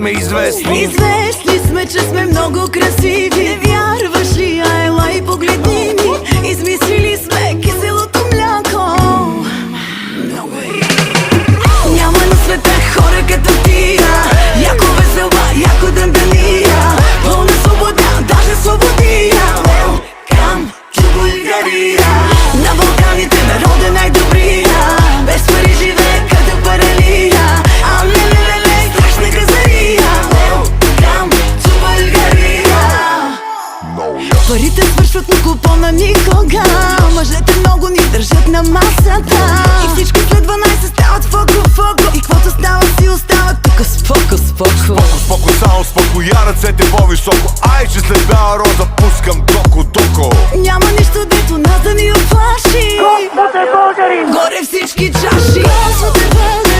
сме известни. Известни сме, че сме много красиви. Не вярваш ли, а ела и погледни ни. Измислили сме киселото мляко. Много е. Няма на света хора като тия. Яко весела, яко дъндания. Пълна свобода, даже свободия. Welcome to България. На Балканите народ е най-добрия. Без пари живее като паралия. А ле, страшна газария. Welcome to България. Парите свършват на купона никога. Мъжете много ни държат на масата. И всички след 12 стават фоко. И каквото става си остава тук споко. Споко, само споко, я ръцете по-високо. Ай, че след бяла роза пускам доко. Няма нищо дето нас да ни оплаши. Господ е българин! Горе всички чаши. Господ е българин.